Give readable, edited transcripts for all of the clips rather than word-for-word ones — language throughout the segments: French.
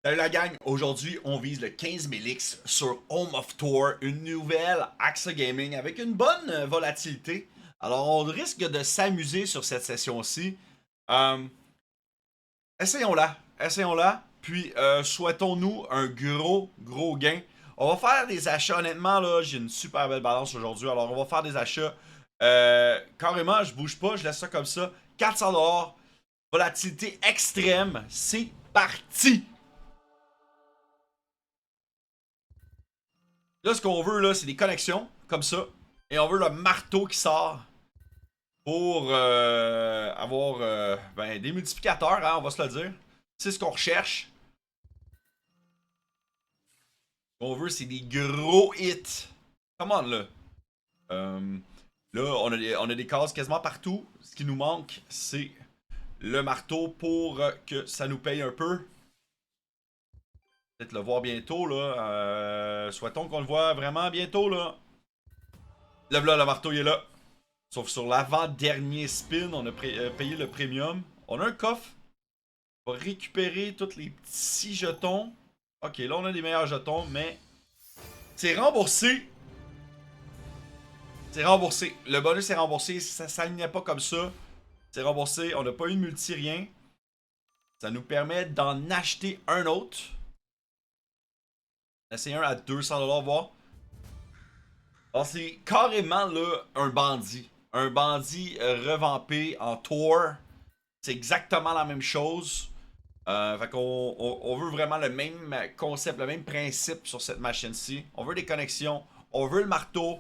Salut la gang, aujourd'hui on vise le 15 000 X sur Home of Tour, une nouvelle AXA Gaming avec une bonne volatilité. Alors on risque de s'amuser sur cette session-ci. Euh, essayons-la, puis souhaitons-nous un gros gain. On va faire des achats, honnêtement là, j'ai une super belle balance aujourd'hui, alors on va faire des achats. Carrément, je bouge pas, je laisse ça comme ça. 400$, volatilité extrême, c'est parti! Là, ce qu'on veut, là, c'est des connexions, comme ça. Et on veut le marteau qui sort pour avoir ben, des multiplicateurs, hein, on va se le dire. C'est ce qu'on recherche. Ce qu'on veut, c'est des gros hits. Come on, là. Euh, là, on a des cases quasiment partout. Ce qui nous manque, c'est le marteau pour que ça nous paye un peu. Peut-être le voir bientôt, là. Souhaitons qu'on le voit vraiment bientôt, là. Là, le marteau, il est là. Sauf sur l'avant-dernier spin, on a payé le premium. On a un coffre. On va récupérer tous les petits jetons. Ok, là on a des meilleurs jetons, mais c'est remboursé. C'est remboursé. Le bonus est remboursé. Ça s'alignait pas comme ça. C'est remboursé. On n'a pas eu de multi rien. Ça nous permet d'en acheter un autre. Essayer un à 200$ voir. Alors c'est carrément là un bandit. Un bandit revampé en tour. C'est exactement la même chose. Fait qu'on on veut vraiment le même concept, le même principe sur cette machine-ci. On veut des connexions, on veut le marteau,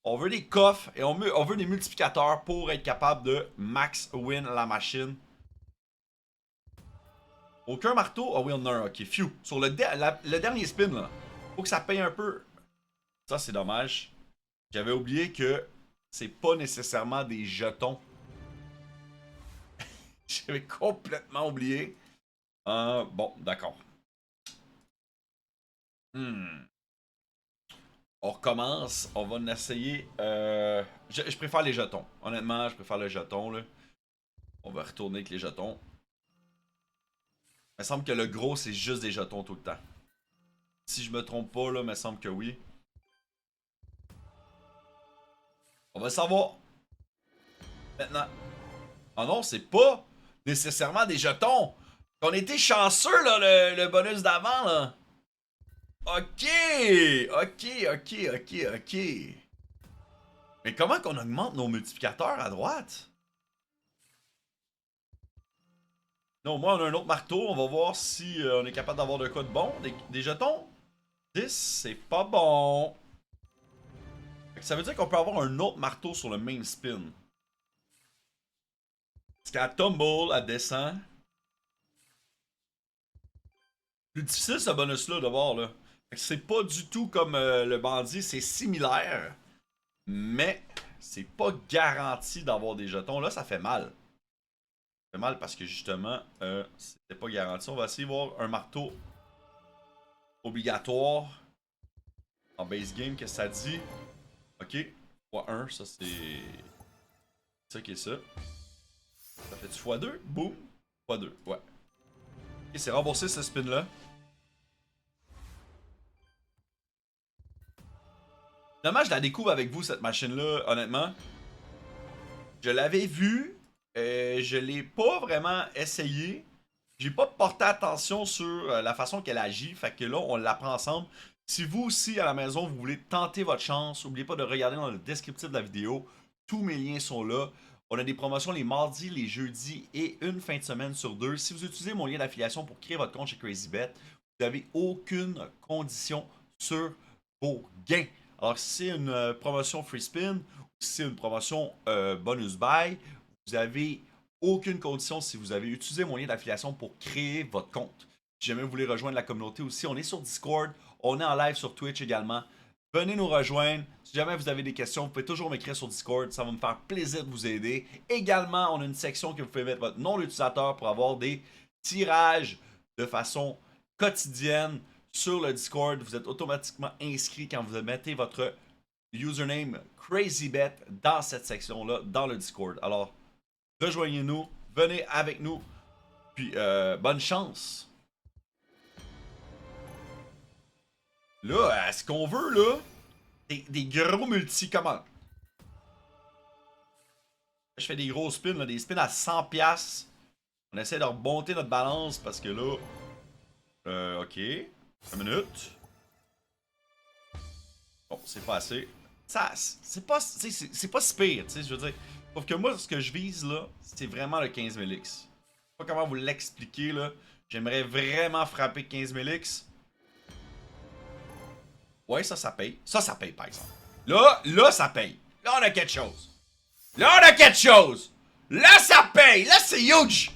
on veut des coffres et on veut des multiplicateurs pour être capable de max win la machine. Aucun marteau? Ah oui, on en a un. Ok, phew. Sur le dernier spin, là, faut que ça paye un peu. Ça, c'est dommage. J'avais oublié que c'est pas nécessairement des jetons. J'avais complètement oublié. Bon, d'accord. Hmm. On recommence. On va en essayer. Je préfère les jetons. Honnêtement, je préfère les jetons. Là. On va retourner avec les jetons. Il me semble que le gros, c'est juste des jetons tout le temps. Si je me trompe pas, là, il me semble que oui. On va le savoir. Maintenant. Oh non, c'est pas nécessairement des jetons. On était chanceux, là, le bonus d'avant, là. Ok! Ok. Mais comment qu'on augmente nos multiplicateurs à droite? Non, moi, on a un autre marteau. On va voir si on est capable d'avoir de quoi de bon. Des jetons. 10, c'est pas bon. Ça veut dire qu'on peut avoir un autre marteau sur le main spin. Parce qu'elle tumble, elle descend. Plus difficile ce bonus-là d'abord, là. C'est pas du tout comme le bandit, c'est similaire. Mais c'est pas garanti d'avoir des jetons. Là, ça fait mal. Ça fait mal parce que justement, c'était pas garanti. On va essayer de voir un marteau obligatoire en base game. Qu'est-ce que ça dit? Ok. x1, ça c'est. Ça qui est ça. Ça fait du x2? Boum. x2, ouais. Ok, c'est remboursé ce spin-là. Finalement, je la découvre avec vous, cette machine-là, honnêtement. Je l'avais vue. Je l'ai pas vraiment essayé. J'ai pas porté attention sur la façon qu'elle agit. Fait que là, on l'apprend ensemble. Si vous aussi, à la maison, vous voulez tenter votre chance, n'oubliez pas de regarder dans le descriptif de la vidéo. Tous mes liens sont là. On a des promotions les mardis, les jeudis et une fin de semaine sur deux. Si vous utilisez mon lien d'affiliation pour créer votre compte chez CrazyBet, vous n'avez aucune condition sur vos gains. Alors, si c'est une promotion free spin ou si c'est une promotion bonus buy, vous avez aucune condition si vous avez utilisé mon lien d'affiliation pour créer votre compte. Si jamais vous voulez rejoindre la communauté aussi, on est sur Discord, on est en live sur Twitch également. Venez nous rejoindre. Si jamais vous avez des questions, vous pouvez toujours m'écrire sur Discord. Ça va me faire plaisir de vous aider. Également, on a une section que vous pouvez mettre votre nom d'utilisateur pour avoir des tirages de façon quotidienne sur le Discord. Vous êtes automatiquement inscrit quand vous mettez votre username CrazyBet dans cette section-là, dans le Discord. Alors, rejoignez-nous, venez avec nous, puis bonne chance. Là, ce qu'on veut, là, des gros multi, comment? Je fais des gros spins, là, des spins à 100$. On essaie de remonter notre balance parce que là... ok. 1 minute. Bon, c'est pas assez. Ça, c'est pas si pire, tu sais, je veux dire. Sauf que moi, ce que je vise, là, c'est vraiment le 15 000X. Je sais pas comment vous l'expliquer, là. J'aimerais vraiment frapper 15 000X. Ouais, ça paye. Ça paye, par exemple. Là, ça paye. Là, on a quelque chose. Là, on a quelque chose. Là, ça paye. Là, c'est huge.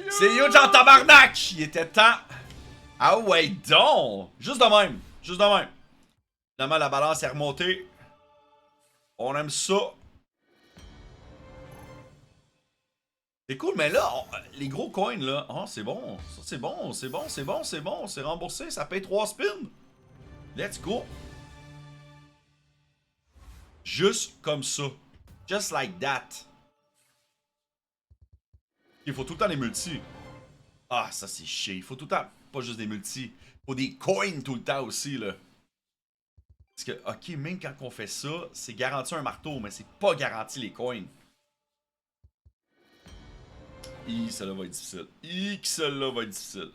C'est huge en tabarnak. Il était temps. Ah ouais, donc. Juste de même. Juste de même. Finalement, la balance est remontée. On aime ça. C'est cool, mais là, les gros coins, là. Oh, c'est bon. Ça, c'est bon. C'est bon, c'est bon, c'est bon. C'est remboursé. Ça paye 3 spins. Let's go. Juste comme ça. Just like that. Il faut tout le temps des multis. Ah, ça c'est chier. Il faut tout le temps, pas juste des multis. Il faut des coins tout le temps aussi, là. Parce que, ok, même quand on fait ça, c'est garanti un marteau, mais c'est pas garanti les coins. Celle-là va être difficile. Celle-là va être difficile.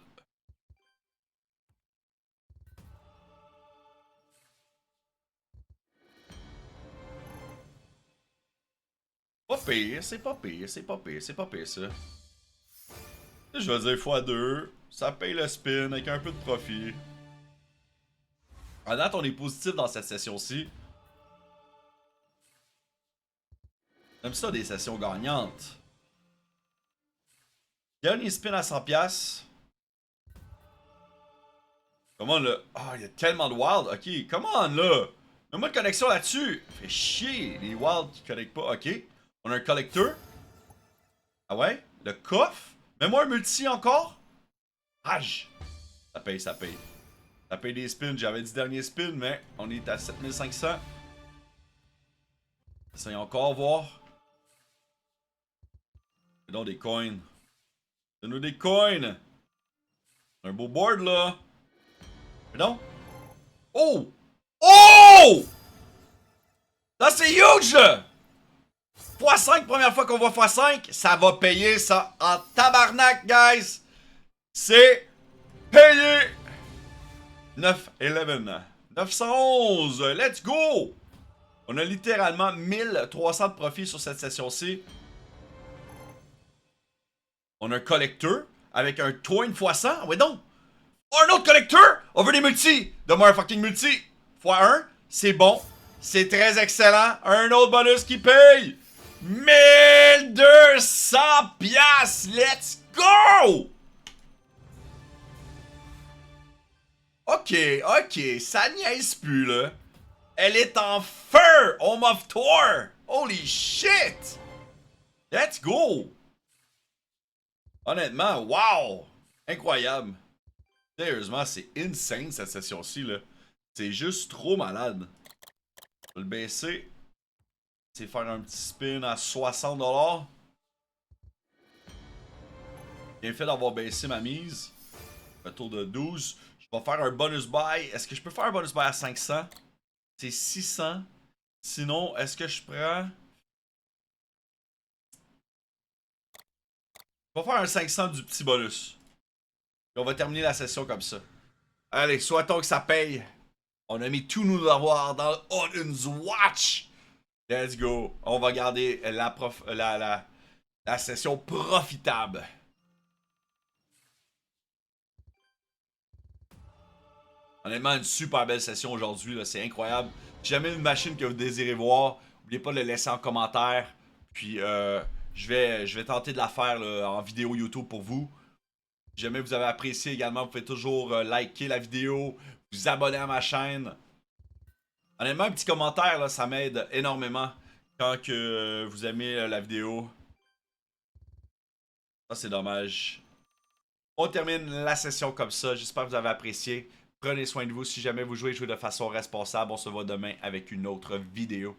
Pas pire, c'est pas pire, c'est pas pire, c'est pas pire ça. Je vais dire x2, ça paye le spin avec un peu de profit. En date, on est positif dans cette session-ci. J'aime ça des sessions gagnantes. Dernier spin à 100$. Comment là? Ah, il y a tellement de wild. Ok, comment là? Mets-moi de connexion là-dessus. Fait chier, les wild qui connectent pas. Ok. On a un collecteur. Ah ouais? Le coffre. Mets-moi un multi encore. Rage. Ça paye, ça paye. Ça paye des spins. J'avais dit dernier spin, mais on est à 7500. Essayons encore voir. Donne des coins. Donne-nous des coins. Un beau board là. Mais non. Oh! Oh! Ça c'est huge là! x5, première fois qu'on voit x5, ça va payer ça en tabarnak, guys! C'est payé! 911. 911, let's go! On a littéralement 1300 de profit sur cette session-ci. On a un collecteur avec un twin x100. Ouais donc! Oh, un autre collecteur! On veut des multis! Donne-moi un fucking multi! x1, c'est bon. C'est très excellent. Un autre bonus qui paye! 1200 piastres! Let's go! Ok, ça niaise plus, là. Elle est en feu! Home of Thor! Holy shit! Let's go! Honnêtement, wow! Incroyable. Sérieusement, c'est insane cette session-ci, là. C'est juste trop malade. Je vais le baisser. C'est faire un petit spin à 60$. Bien fait d'avoir baissé ma mise. Retour de 12. Je vais faire un bonus buy. Est-ce que je peux faire un bonus buy à 500? C'est 600. Sinon, est-ce que je prends... Je vais faire un 500 du petit bonus. Et on va terminer la session comme ça. Allez, souhaitons que ça paye. On a mis tous nos devoirs dans le Odin's Watch. Let's go. On va garder la session profitable. Honnêtement, une super belle session aujourd'hui. C'est incroyable. Si jamais une machine que vous désirez voir, n'oubliez pas de le laisser en commentaire. Puis, je vais tenter de la faire là, en vidéo YouTube pour vous. Si jamais vous avez apprécié également, vous pouvez toujours liker la vidéo, vous abonner à ma chaîne. Honnêtement, un petit commentaire, là, ça m'aide énormément quand que, vous aimez la vidéo. Ça, c'est dommage. On termine la session comme ça. J'espère que vous avez apprécié. Prenez soin de vous. Si jamais vous jouez de façon responsable, on se voit demain avec une autre vidéo.